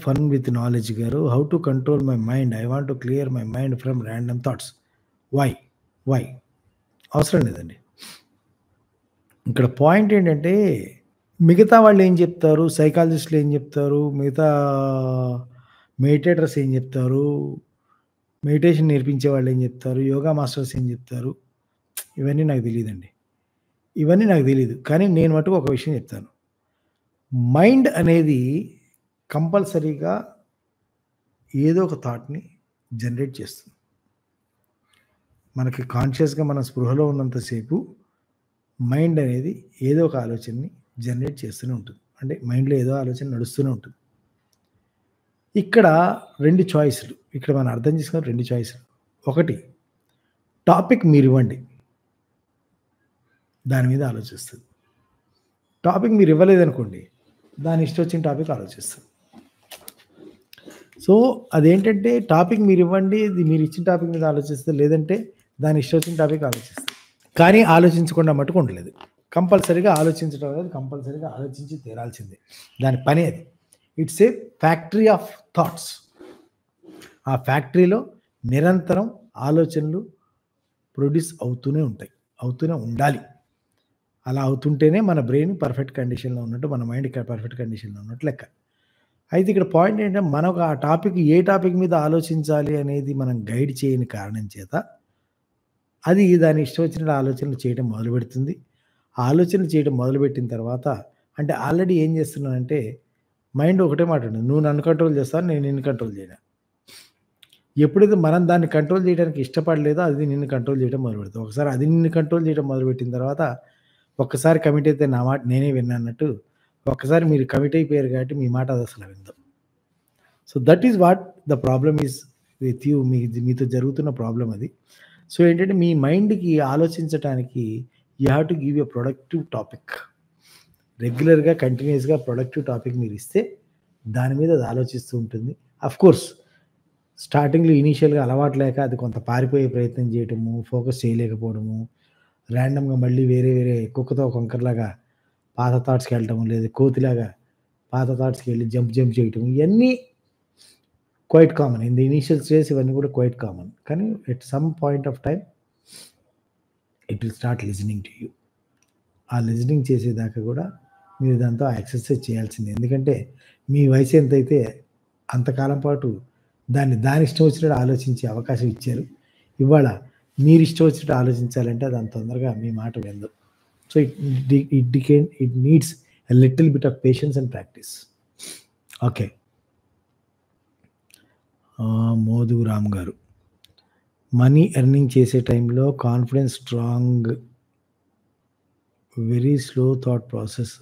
Fun with knowledge గారు. How to control my mind. I want to clear my mind from random thoughts. Why? Why? అవసరం లేదండి. ఇక్కడ point ఏంటంటే, మిగతా వాళ్ళు ఏం చెప్తారు, సైకాలజిస్టులు ఏం చెప్తారు, మిగతా మెడిటేటర్స్ ఏం చెప్తారు, మెడిటేషన్ నేర్పించే వాళ్ళు ఏం చెప్తారు, యోగా మాస్టర్స్ ఏం చెప్తారు, ఇవన్నీ నాకు తెలీదండి. ఇవన్నీ నాకు తెలీదు. కానీ నేను మటుకు ఒక విషయం చెప్తాను. మైండ్ అనేది కంపల్సరీగా ఏదో ఒక థాట్‌ని జనరేట్ చేస్తుంది. మనకి కాన్షియస్‌గా మన స్పృహలో ఉన్నంత సేపు మైండ్ అనేది ఏదో ఒక ఆలోచనని జనరేట్ చేస్తూనే ఉంటుంది. అంటే మైండ్‌లో ఏదో ఆలోచన నడుస్తూనే ఉంటుంది. ఇక్కడ 2 చాయిస్‌లు. ఇక్కడ మనం అర్థం చేసుకున్న 2 చాయిస్‌లు. ఒకటి, టాపిక్ మీరివ్వండి. దాని మీద ఆలోచిస్తది. టాపిక్ మీరు ఇవ్వలేదనుకోండి, దాని ఇష్టం వచ్చిన టాపిక్ ఆలోచిస్తది. సో, అదేంటంటే టాపిక్ మీరివ్వండి, మీరు ఇచ్చిన టాపిక్ మీద ఆలోచిస్తది. లేదంటే దాని ఇష్టం వచ్చిన టాపిక్ ఆలోచిస్తది. కానీ ఆలోచించకుండా మట్టుకు ఉండలేదు. కంపల్సరీగా ఆలోచించడం అనేది కంపల్సరీగా ఆలోచించి తీరాల్సిందే. దాని పని అది. It's a factory of thoughts. ఆ ఫ్యాక్టరీలో నిరంతరం ఆలోచనలు ప్రొడ్యూస్ అవుతూనే ఉంటాయి. అవుతూనే ఉండాలి. అలా అవుతుంటేనే మన బ్రెయిన్ పర్ఫెక్ట్ కండిషన్‌లో ఉన్నట్టు, మన మైండ్ పర్ఫెక్ట్ కండిషన్‌లో ఉన్నట్టు లెక్క. అయితే ఇక్కడ పాయింట్ ఏంటంటే, మనకు ఆ టాపిక్ ఏ టాపిక్ మీద ఆలోచించాలి అనేది మనం గైడ్ చేయని కారణం చేత, అది దాని ఇష్టం వచ్చినట్టు ఆలోచనలు చేయడం మొదలుపెడుతుంది. ఆ ఆలోచనలు చేయడం మొదలుపెట్టిన తర్వాత, అంటే ఆల్రెడీ ఏం చేస్తున్నానంటే, మైండ్ ఒకటే మాట ఉంటుంది. నువ్వు నన్ను కంట్రోల్ చేస్తావు, నేను నిన్ను కంట్రోల్ చేయను. ఎప్పుడైతే మనం దాన్ని కంట్రోల్ చేయడానికి ఇష్టపడలేదో, అది నిన్ను కంట్రోల్ చేయడం మొదలుపెడుతుంది. ఒకసారి అది నిన్ను కంట్రోల్ చేయడం మొదలుపెట్టిన తర్వాత, ఒక్కసారి కమిట్ అయితే నా మాట నేనే విన్నానన్నట్టు, ఒక్కసారి మీరు కమిట్ అయిపోయారు కాబట్టి మీ మాట అది అసలు వినదు. So that is what the problem is with you. మీతో జరుగుతున్న ప్రాబ్లమ్ అది. సో ఏంటంటే, మీ మైండ్‌కి ఆలోచించటానికి you have to give a productive topic. రెగ్యులర్‌గా, కంటిన్యూయస్‌గా ప్రొడక్టివ్ టాపిక్ మీరిస్తే, దాని మీద అది ఆలోచిస్తూ ఉంటుంది. ఆఫ్‌కోర్స్ స్టార్టింగ్‌లో ఇనీషియల్‌గా అలవాటు లేక అది కొంత పారిపోయే ప్రయత్నం చేయటము, ఫోకస్ చేయలేకపోవడము, ర్యాండమ్‌గా మళ్ళీ వేరే వేరే కుక్కతో కొంకరలాగా పాత థాట్స్‌కి వెళ్ళటము, లేదా కోతిలాగా పాత థాట్స్‌కి వెళ్ళి జంప్ చేయటం, ఇయన్నీ quite common. In the initial stage ఇవన్నీ కూడా క్వైట్ కామన్. కానీ at some point of time it will start listening to you. ఆ లిజనింగ్ చేసేదాకా కూడా మీరు దాంతో ఆ ఎక్సర్సైజ్ చేయాల్సిందే. ఎందుకంటే మీ వయసు ఎంతైతే అంతకాలం పాటు దాని ఇష్టం వచ్చినట్టు ఆలోచించే అవకాశం ఇచ్చారు. ఇవాళ మీరు ఇష్టం వచ్చినట్టు ఆలోచించాలంటే అది అంత తొందరగా మీ మాట వినదు. So it needs a little bit of patience and practice. Okay. మోదు రామ్ గారు, మనీ ఎర్నింగ్ చేసే టైంలో confidence strong, very slow thought process